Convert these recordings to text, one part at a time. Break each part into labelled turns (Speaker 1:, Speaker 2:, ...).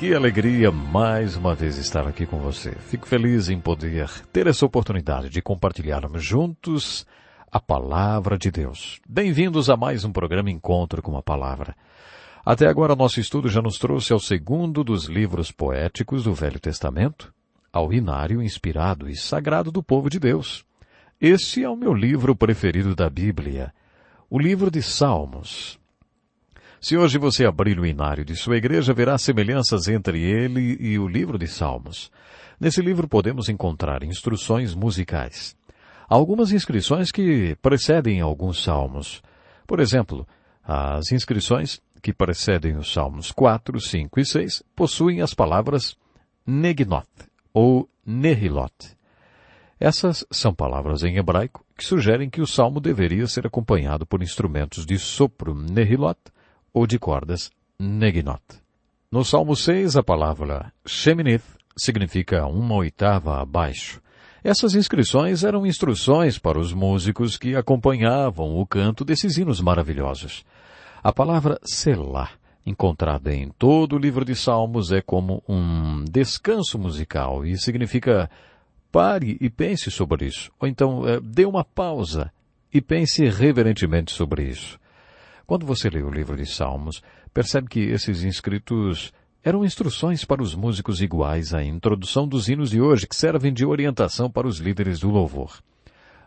Speaker 1: Que alegria mais uma vez estar aqui com você. Fico feliz em poder ter essa oportunidade de compartilharmos juntos a Palavra de Deus. Bem-vindos a mais um programa Encontro com a Palavra. Até agora nosso estudo já nos trouxe ao segundo dos livros poéticos do Velho Testamento, ao Inário inspirado e sagrado do povo de Deus. Este é o meu livro preferido da Bíblia, o livro de Salmos. Se hoje você abrir o inário de sua igreja, verá semelhanças entre ele e o livro de Salmos. Nesse livro podemos encontrar instruções musicais. Há algumas inscrições que precedem alguns salmos. Por exemplo, as inscrições que precedem os salmos 4, 5 e 6 possuem as palavras Neginot ou Nehilot. Essas são palavras em hebraico que sugerem que o salmo deveria ser acompanhado por instrumentos de sopro Nehilot ou de cordas Neginot. No Salmo 6, a palavra Sheminith significa 1/8 abaixo. Essas inscrições eram instruções para os músicos que acompanhavam o canto desses hinos maravilhosos. A palavra Selah, encontrada em todo o livro de Salmos, é como um descanso musical e significa pare e pense sobre isso. Ou então, dê uma pausa e pense reverentemente sobre isso. Quando você lê o livro de Salmos, percebe que esses inscritos eram instruções para os músicos iguais à introdução dos hinos de hoje, que servem de orientação para os líderes do louvor.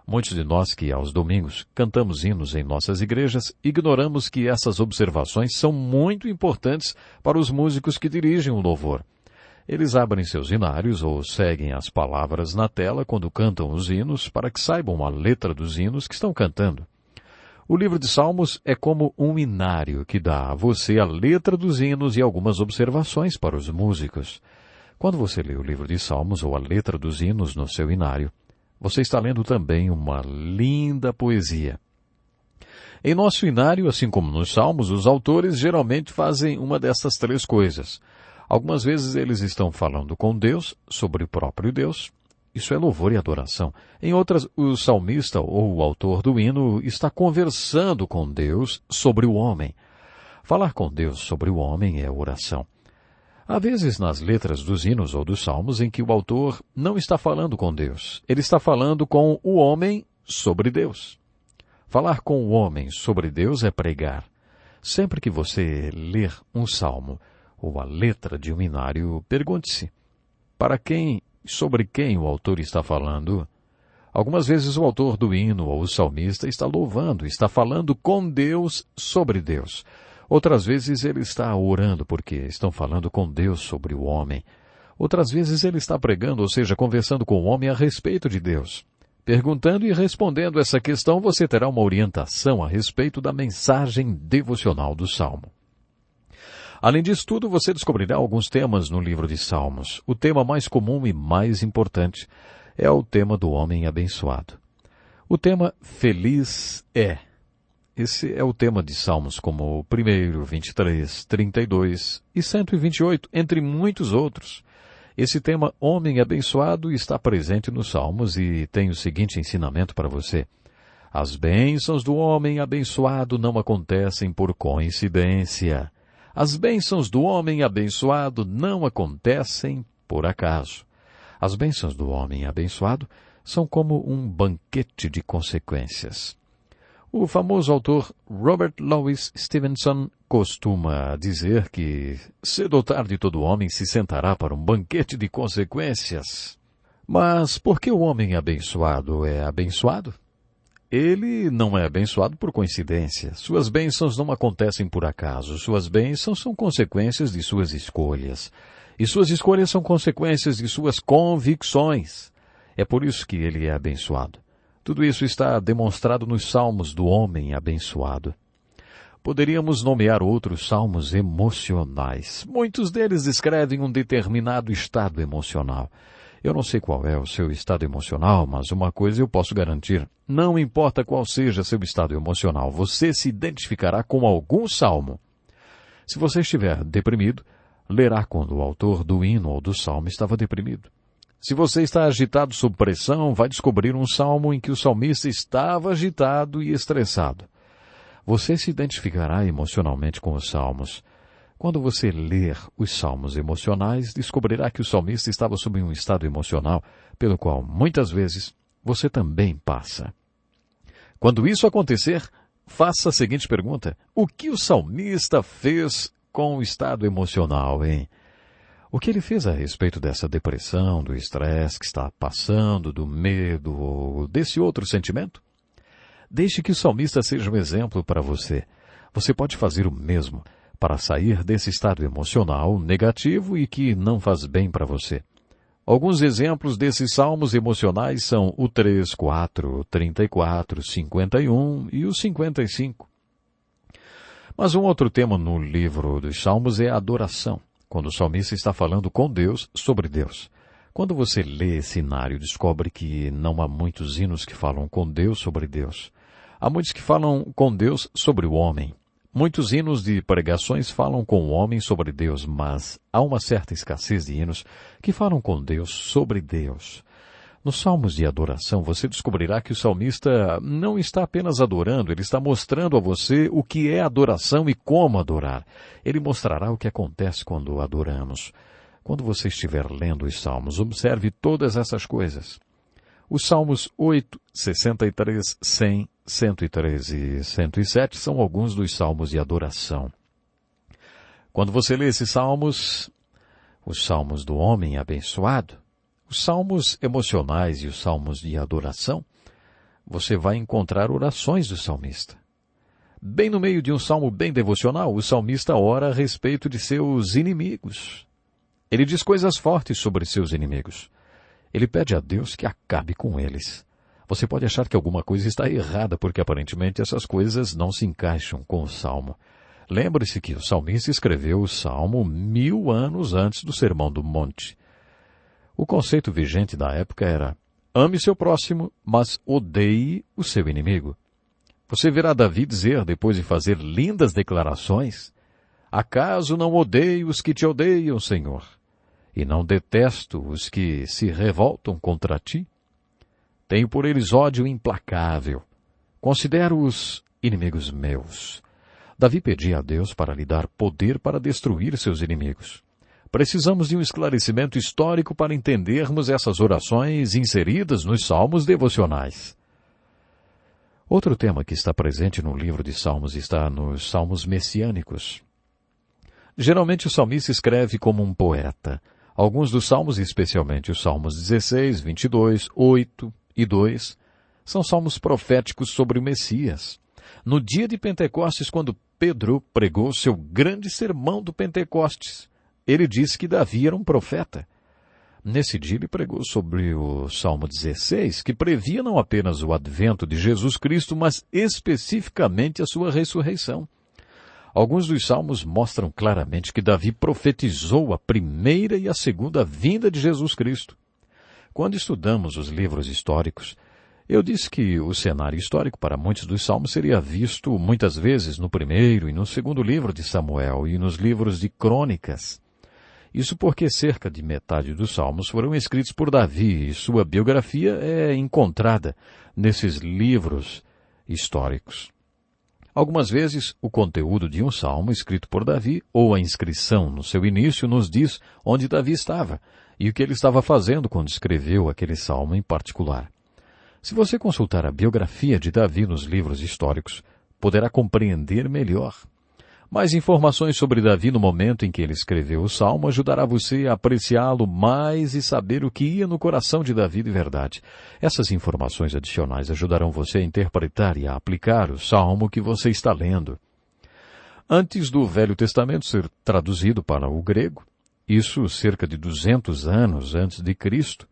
Speaker 1: Muitos de nós que aos domingos cantamos hinos em nossas igrejas, ignoramos que essas observações são muito importantes para os músicos que dirigem o louvor. Eles abrem seus hinários ou seguem as palavras na tela quando cantam os hinos para que saibam a letra dos hinos que estão cantando. O livro de Salmos é como um inário que dá a você a letra dos hinos e algumas observações para os músicos. Quando você lê o livro de Salmos ou a letra dos hinos no seu inário, você está lendo também uma linda poesia. Em nosso inário, assim como nos Salmos, os autores geralmente fazem uma dessas três coisas. Algumas vezes eles estão falando com Deus, sobre o próprio Deus. Isso é louvor e adoração. Em outras, o salmista ou o autor do hino está conversando com Deus sobre o homem. Falar com Deus sobre o homem é oração. Há vezes nas letras dos hinos ou dos salmos em que o autor não está falando com Deus. Ele está falando com o homem sobre Deus. Falar com o homem sobre Deus é pregar. Sempre que você ler um salmo ou a letra de um hinário, pergunte-se, sobre quem o autor está falando? Algumas vezes o autor do hino ou o salmista está louvando, está falando com Deus sobre Deus. Outras vezes ele está orando porque estão falando com Deus sobre o homem. Outras vezes ele está pregando, ou seja, conversando com o homem a respeito de Deus. Perguntando e respondendo essa questão, você terá uma orientação a respeito da mensagem devocional do salmo. Além disso tudo, você descobrirá alguns temas no livro de Salmos. O tema mais comum e mais importante é o tema do homem abençoado. O tema Feliz é. Esse é o tema de Salmos como o 1º, 23, 32 e 128, entre muitos outros. Esse tema Homem abençoado está presente nos Salmos e tem o seguinte ensinamento para você. As bênçãos do homem abençoado não acontecem por coincidência. As bênçãos do homem abençoado não acontecem por acaso. As bênçãos do homem abençoado são como um banquete de consequências. O famoso autor Robert Louis Stevenson costuma dizer que cedo ou tarde todo homem se sentará para um banquete de consequências. Mas por que o homem abençoado é abençoado? Ele não é abençoado por coincidência. Suas bênçãos não acontecem por acaso. Suas bênçãos são consequências de suas escolhas. E suas escolhas são consequências de suas convicções. É por isso que ele é abençoado. Tudo isso está demonstrado nos salmos do homem abençoado. Poderíamos nomear outros salmos emocionais. Muitos deles descrevem um determinado estado emocional. Eu não sei qual é o seu estado emocional, mas uma coisa eu posso garantir. Não importa qual seja seu estado emocional, você se identificará com algum salmo. Se você estiver deprimido, lerá quando o autor do hino ou do salmo estava deprimido. Se você está agitado sob pressão, vai descobrir um salmo em que o salmista estava agitado e estressado. Você se identificará emocionalmente com os salmos. Quando você ler os salmos emocionais, descobrirá que o salmista estava sob um estado emocional pelo qual, muitas vezes, você também passa. Quando isso acontecer, faça a seguinte pergunta: o que o salmista fez com o estado emocional, hein? O que ele fez a respeito dessa depressão, do estresse que está passando, do medo ou desse outro sentimento? Deixe que o salmista seja um exemplo para você. Você pode fazer o mesmo para sair desse estado emocional negativo e que não faz bem para você. Alguns exemplos desses salmos emocionais são o 3, 4, 34, 51 e o 55. Mas um outro tema no livro dos Salmos é a adoração, quando o salmista está falando com Deus sobre Deus. Quando você lê esse cenário, descobre que não há muitos hinos que falam com Deus sobre Deus. Há muitos que falam com Deus sobre o homem. Muitos hinos de pregações falam com o homem sobre Deus, mas há uma certa escassez de hinos que falam com Deus sobre Deus. Nos salmos de adoração, você descobrirá que o salmista não está apenas adorando, ele está mostrando a você o que é adoração e como adorar. Ele mostrará o que acontece quando adoramos. Quando você estiver lendo os salmos, observe todas essas coisas. Os salmos 8, 63, 100, 103 e 107 são alguns dos salmos de adoração. Quando você lê esses salmos, os salmos do homem abençoado, os salmos emocionais e os salmos de adoração, você vai encontrar orações do salmista. Bem no meio de um salmo bem devocional, o salmista ora a respeito de seus inimigos. Ele diz coisas fortes sobre seus inimigos. Ele pede a Deus que acabe com eles. Você pode achar que alguma coisa está errada, porque aparentemente essas coisas não se encaixam com o Salmo. Lembre-se que o salmista escreveu o Salmo 1000 anos antes do Sermão do Monte. O conceito vigente da época era: ame seu próximo, mas odeie o seu inimigo. Você verá Davi dizer, depois de fazer lindas declarações: acaso não odeio os que te odeiam, Senhor? E não detesto os que se revoltam contra ti? Tenho por eles ódio implacável. Considero-os inimigos meus. Davi pedia a Deus para lhe dar poder para destruir seus inimigos. Precisamos de um esclarecimento histórico para entendermos essas orações inseridas nos salmos devocionais. Outro tema que está presente no livro de Salmos está nos salmos messiânicos. Geralmente o salmista escreve como um poeta. Alguns dos salmos, especialmente os salmos 16, 22, 8 e 2, são salmos proféticos sobre o Messias. No dia de Pentecostes, quando Pedro pregou seu grande sermão do Pentecostes, ele disse que Davi era um profeta. Nesse dia ele pregou sobre o Salmo 16, que previa não apenas o advento de Jesus Cristo, mas especificamente a sua ressurreição. Alguns dos salmos mostram claramente que Davi profetizou a primeira e a segunda vinda de Jesus Cristo. Quando estudamos os livros históricos, eu disse que o cenário histórico para muitos dos salmos seria visto muitas vezes no primeiro e no segundo livro de Samuel e nos livros de Crônicas. Isso porque cerca de metade dos salmos foram escritos por Davi e sua biografia é encontrada nesses livros históricos. Algumas vezes, o conteúdo de um salmo escrito por Davi, ou a inscrição no seu início, nos diz onde Davi estava e o que ele estava fazendo quando escreveu aquele salmo em particular. Se você consultar a biografia de Davi nos livros históricos, poderá compreender melhor. Mais informações sobre Davi no momento em que ele escreveu o salmo ajudará você a apreciá-lo mais e saber o que ia no coração de Davi de verdade. Essas informações adicionais ajudarão você a interpretar e a aplicar o salmo que você está lendo. Antes do Velho Testamento ser traduzido para o grego, isso cerca de 200 anos antes de Cristo,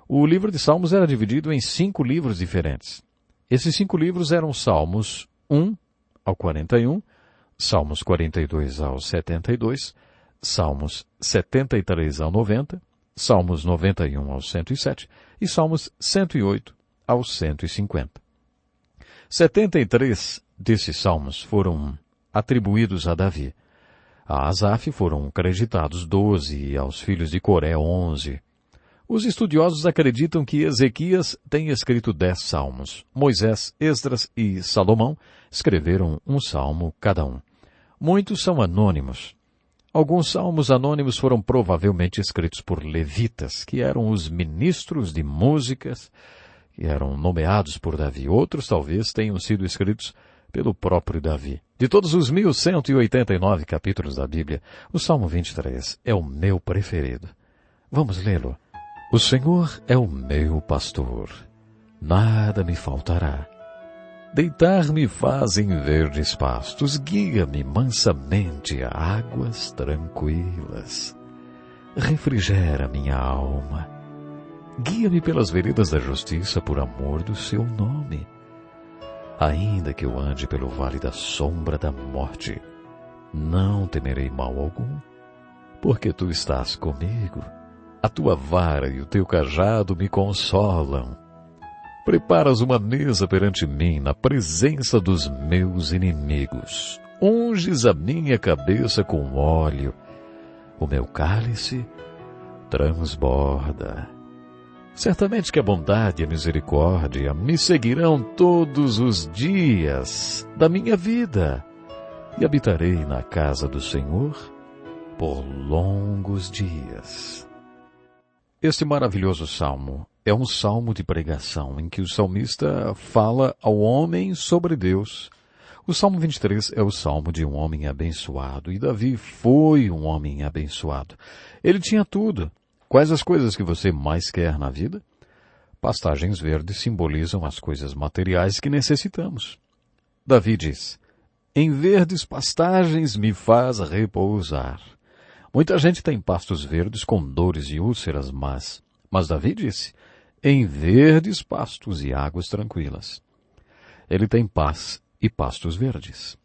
Speaker 1: o livro de Salmos era dividido em 5 livros diferentes. Esses 5 livros eram Salmos 1 ao 41, Salmos 42 ao 72, Salmos 73 ao 90, Salmos 91 ao 107 e Salmos 108 ao 150. 73 desses salmos foram atribuídos a Davi. A Asaf foram creditados 12 e aos filhos de Coré 11. Os estudiosos acreditam que Ezequias tem escrito 10 salmos. Moisés, Esdras e Salomão escreveram um salmo cada um. Muitos são anônimos. Alguns salmos anônimos foram provavelmente escritos por levitas, que eram os ministros de músicas, que eram nomeados por Davi. Outros talvez tenham sido escritos pelo próprio Davi. De todos os 1189 capítulos da Bíblia, o Salmo 23 é o meu preferido. Vamos lê-lo. O Senhor é o meu pastor, nada me faltará. Deitar-me faz em verdes pastos, guia-me mansamente a águas tranquilas. Refrigera minha alma. Guia-me pelas veredas da justiça por amor do seu nome. Ainda que eu ande pelo vale da sombra da morte, não temerei mal algum, porque tu estás comigo. A tua vara e o teu cajado me consolam. Preparas uma mesa perante mim na presença dos meus inimigos. Unges a minha cabeça com óleo. O meu cálice transborda. Certamente que a bondade e a misericórdia me seguirão todos os dias da minha vida, e habitarei na casa do Senhor por longos dias. Este maravilhoso salmo é um salmo de pregação em que o salmista fala ao homem sobre Deus. O Salmo 23 é o salmo de um homem abençoado, e Davi foi um homem abençoado. Ele tinha tudo. Quais as coisas que você mais quer na vida? Pastagens verdes simbolizam as coisas materiais que necessitamos. Davi diz, em verdes pastagens me faz repousar. Muita gente tem pastos verdes com dores e úlceras, mas Davi disse, em verdes pastos e águas tranquilas. Ele tem paz e pastos verdes.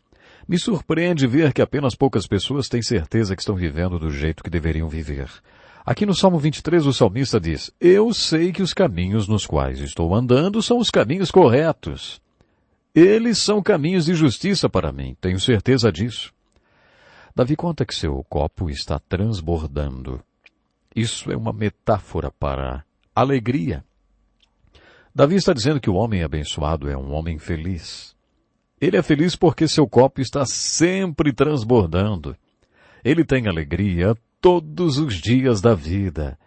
Speaker 1: Me surpreende ver que apenas poucas pessoas têm certeza que estão vivendo do jeito que deveriam viver. Aqui no Salmo 23 o salmista diz, eu sei que os caminhos nos quais estou andando são os caminhos corretos. Eles são caminhos de justiça para mim, tenho certeza disso. Davi conta que seu copo está transbordando. Isso é uma metáfora para alegria. Davi está dizendo que o homem abençoado é um homem feliz. Ele é feliz porque seu copo está sempre transbordando. Ele tem alegria todos os dias da vida.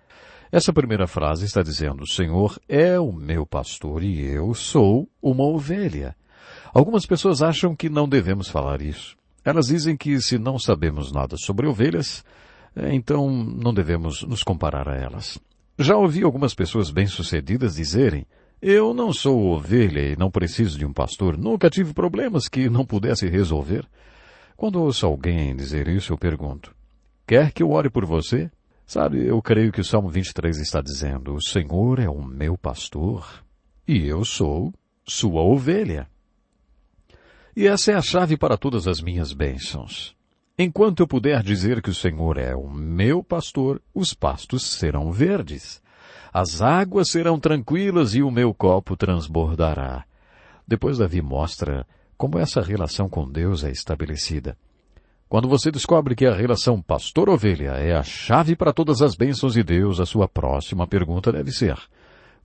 Speaker 1: Essa primeira frase está dizendo, o Senhor é o meu pastor e eu sou uma ovelha. Algumas pessoas acham que não devemos falar isso. Elas dizem que se não sabemos nada sobre ovelhas, então não devemos nos comparar a elas. Já ouvi algumas pessoas bem-sucedidas dizerem, eu não sou ovelha e não preciso de um pastor, nunca tive problemas que não pudesse resolver. Quando ouço alguém dizer isso, eu pergunto, quer que eu ore por você? Sabe, eu creio que o Salmo 23 está dizendo, o Senhor é o meu pastor e eu sou sua ovelha. E essa é a chave para todas as minhas bênçãos. Enquanto eu puder dizer que o Senhor é o meu pastor, os pastos serão verdes. As águas serão tranquilas e o meu copo transbordará. Depois Davi mostra como essa relação com Deus é estabelecida. Quando você descobre que a relação pastor-ovelha é a chave para todas as bênçãos de Deus, a sua próxima pergunta deve ser,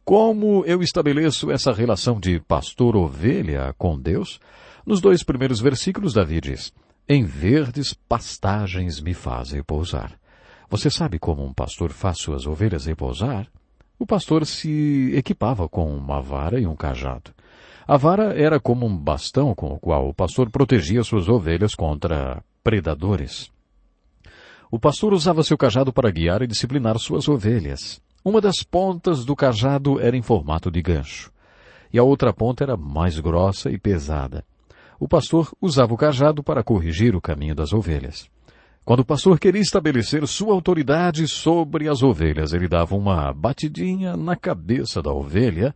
Speaker 1: como eu estabeleço essa relação de pastor-ovelha com Deus? Nos 2 primeiros versículos, Davi diz, em verdes pastagens me faz repousar. Você sabe como um pastor faz suas ovelhas repousar? O pastor se equipava com uma vara e um cajado. A vara era como um bastão com o qual o pastor protegia suas ovelhas contra predadores. O pastor usava seu cajado para guiar e disciplinar suas ovelhas. Uma das pontas do cajado era em formato de gancho, e a outra ponta era mais grossa e pesada. O pastor usava o cajado para corrigir o caminho das ovelhas. Quando o pastor queria estabelecer sua autoridade sobre as ovelhas, ele dava uma batidinha na cabeça da ovelha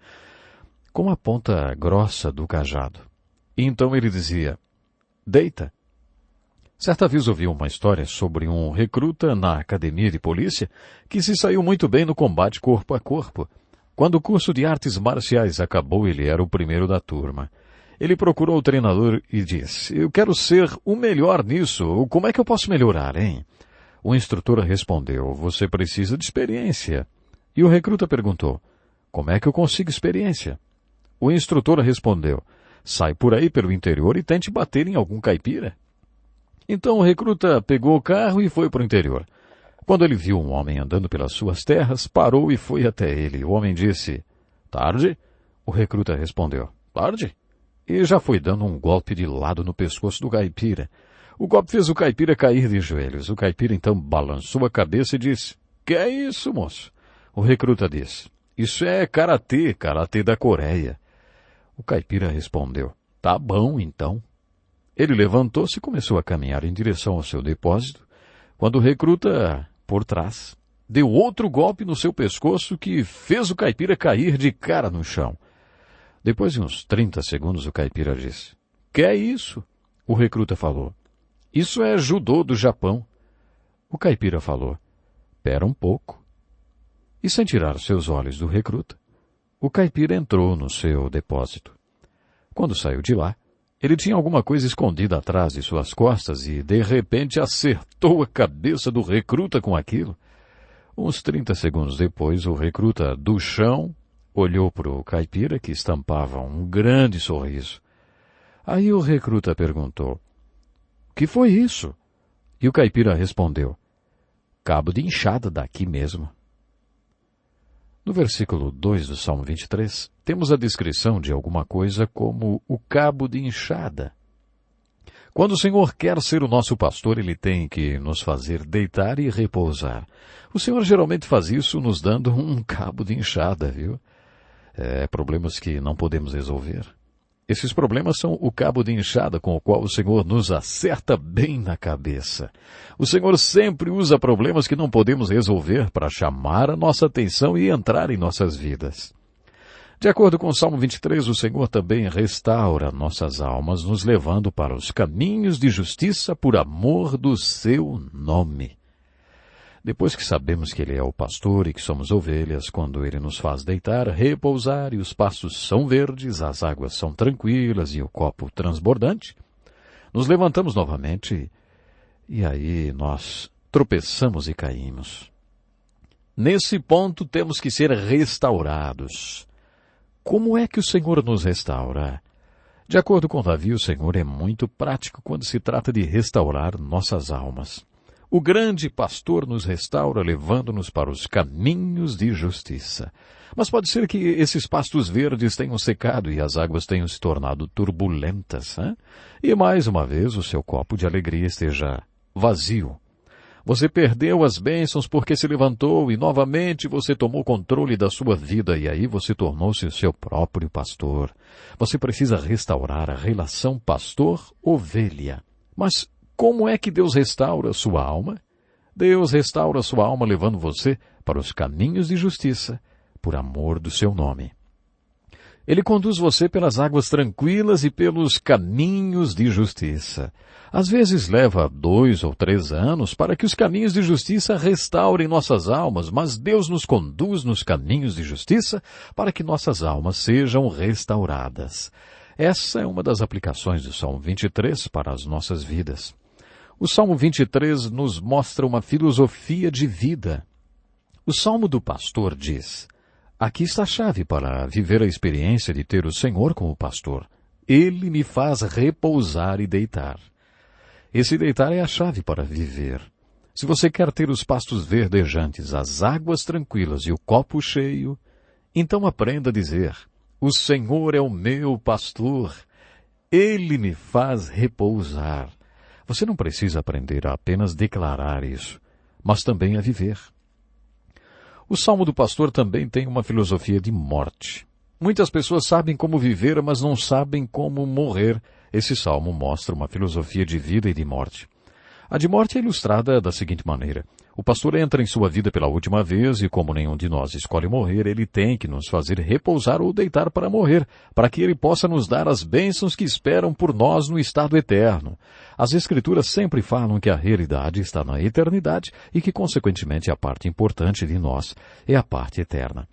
Speaker 1: com a ponta grossa do cajado. E então ele dizia, deita. Certa vez ouvi uma história sobre um recruta na academia de polícia que se saiu muito bem no combate corpo a corpo. Quando o curso de artes marciais acabou, ele era o primeiro da turma. Ele procurou o treinador e disse, eu quero ser o melhor nisso, como é que eu posso melhorar, hein? O instrutor respondeu, você precisa de experiência. E o recruta perguntou, como é que eu consigo experiência? O instrutor respondeu, sai por aí pelo interior e tente bater em algum caipira. Então o recruta pegou o carro e foi para o interior. Quando ele viu um homem andando pelas suas terras, parou e foi até ele. O homem disse, tarde? O recruta respondeu, tarde? E já foi dando um golpe de lado no pescoço do caipira. O golpe fez o caipira cair de joelhos. O caipira então balançou a cabeça e disse, que é isso, moço? O recruta disse, isso é karatê da Coreia. O caipira respondeu, tá bom então. Ele levantou-se e começou a caminhar em direção ao seu depósito, quando o recruta, por trás, deu outro golpe no seu pescoço que fez o caipira cair de cara no chão. Depois de uns 30 segundos, o caipira disse, que é isso? O recruta falou, isso é judô do Japão. O caipira falou, pera um pouco. E sem tirar seus olhos do recruta, o caipira entrou no seu depósito. Quando saiu de lá, ele tinha alguma coisa escondida atrás de suas costas e, de repente, acertou a cabeça do recruta com aquilo. Uns 30 segundos depois, o recruta, do chão, olhou para o caipira, que estampava um grande sorriso. Aí o recruta perguntou, que foi isso? E o caipira respondeu, cabo de enxada daqui mesmo. No versículo 2 do Salmo 23, temos a descrição de alguma coisa como o cabo de enxada. Quando o Senhor quer ser o nosso pastor, Ele tem que nos fazer deitar e repousar. O Senhor geralmente faz isso nos dando um cabo de enxada, viu? Problemas que não podemos resolver. Esses problemas são o cabo de enxada com o qual o Senhor nos acerta bem na cabeça. O Senhor sempre usa problemas que não podemos resolver para chamar a nossa atenção e entrar em nossas vidas. De acordo com o Salmo 23, o Senhor também restaura nossas almas, nos levando para os caminhos de justiça por amor do seu nome. Depois que sabemos que Ele é o pastor e que somos ovelhas, quando Ele nos faz deitar, repousar e os pastos são verdes, as águas são tranquilas e o copo transbordante, nos levantamos novamente e aí nós tropeçamos e caímos. Nesse ponto temos que ser restaurados. Como é que o Senhor nos restaura? De acordo com Davi, o Senhor é muito prático quando se trata de restaurar nossas almas. O grande pastor nos restaura, levando-nos para os caminhos de justiça. Mas pode ser que esses pastos verdes tenham secado e as águas tenham se tornado turbulentas, hein? E mais uma vez o seu copo de alegria esteja vazio. Você perdeu as bênçãos porque se levantou e novamente você tomou controle da sua vida e aí você tornou-se o seu próprio pastor. Você precisa restaurar a relação pastor-ovelha. Mas como é que Deus restaura sua alma? Deus restaura sua alma levando você para os caminhos de justiça, por amor do seu nome. Ele conduz você pelas águas tranquilas e pelos caminhos de justiça. Às vezes leva 2 ou 3 anos para que os caminhos de justiça restaurem nossas almas, mas Deus nos conduz nos caminhos de justiça para que nossas almas sejam restauradas. Essa é uma das aplicações do Salmo 23 para as nossas vidas. O Salmo 23 nos mostra uma filosofia de vida. O Salmo do pastor diz, aqui está a chave para viver a experiência de ter o Senhor como pastor. Ele me faz repousar e deitar. Esse deitar é a chave para viver. Se você quer ter os pastos verdejantes, as águas tranquilas e o copo cheio, então aprenda a dizer, o Senhor é o meu pastor. Ele me faz repousar. Você não precisa aprender a apenas declarar isso, mas também a viver. O Salmo do Pastor também tem uma filosofia de morte. Muitas pessoas sabem como viver, mas não sabem como morrer. Esse salmo mostra uma filosofia de vida e de morte. A de morte é ilustrada da seguinte maneira. O pastor entra em sua vida pela última vez e, como nenhum de nós escolhe morrer, ele tem que nos fazer repousar ou deitar para morrer, para que ele possa nos dar as bênçãos que esperam por nós no estado eterno. As Escrituras sempre falam que a realidade está na eternidade e que, consequentemente, a parte importante de nós é a parte eterna.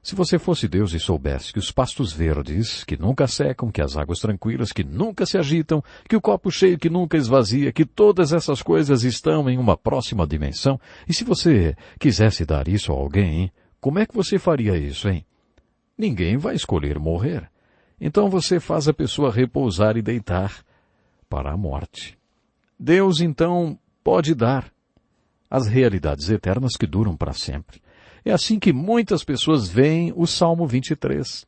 Speaker 1: Se você fosse Deus e soubesse que os pastos verdes, que nunca secam, que as águas tranquilas, que nunca se agitam, que o copo cheio que nunca esvazia, que todas essas coisas estão em uma próxima dimensão, e se você quisesse dar isso a alguém, como é que você faria isso, hein? Ninguém vai escolher morrer. Então você faz a pessoa repousar e deitar para a morte. Deus, então, pode dar as realidades eternas que duram para sempre. É assim que muitas pessoas veem o Salmo 23.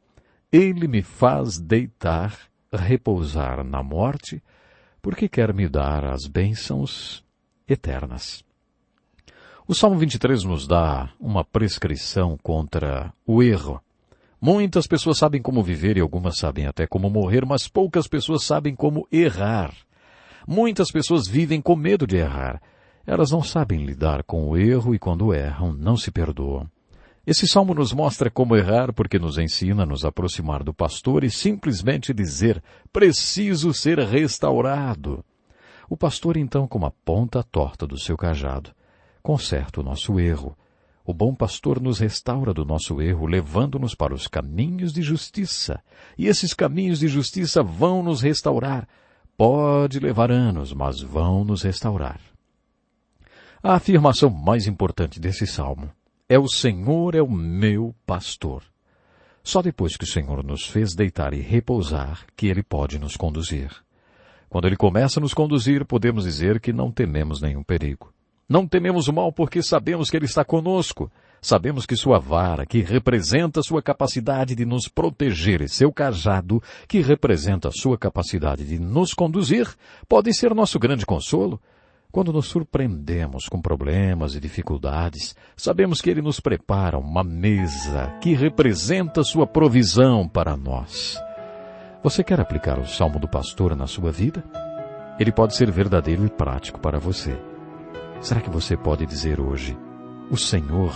Speaker 1: Ele me faz deitar, repousar na morte, porque quer me dar as bênçãos eternas. O Salmo 23 nos dá uma prescrição contra o erro. Muitas pessoas sabem como viver e algumas sabem até como morrer, mas poucas pessoas sabem como errar. Muitas pessoas vivem com medo de errar. Elas não sabem lidar com o erro e quando erram, não se perdoam. Esse salmo nos mostra como errar porque nos ensina a nos aproximar do pastor e simplesmente dizer, preciso ser restaurado. O pastor então, com a ponta torta do seu cajado, conserta o nosso erro. O bom pastor nos restaura do nosso erro, levando-nos para os caminhos de justiça. E esses caminhos de justiça vão nos restaurar. Pode levar anos, mas vão nos restaurar. A afirmação mais importante desse salmo é o Senhor é o meu pastor. Só depois que o Senhor nos fez deitar e repousar que Ele pode nos conduzir. Quando Ele começa a nos conduzir, podemos dizer que não tememos nenhum perigo. Não tememos o mal porque sabemos que Ele está conosco. Sabemos que sua vara, que representa sua capacidade de nos proteger, e seu cajado, que representa sua capacidade de nos conduzir, podem ser nosso grande consolo. Quando nos surpreendemos com problemas e dificuldades, sabemos que Ele nos prepara uma mesa que representa sua provisão para nós. Você quer aplicar o Salmo do Pastor na sua vida? Ele pode ser verdadeiro e prático para você. Será que você pode dizer hoje, o Senhor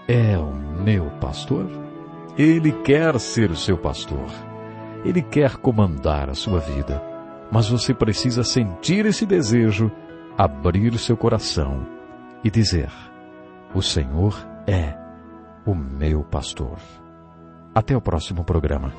Speaker 1: é o meu pastor? Ele quer ser o seu pastor. Ele quer comandar a sua vida. Mas você precisa sentir esse desejo, abrir o seu coração e dizer, o Senhor é o meu pastor. Até o próximo programa.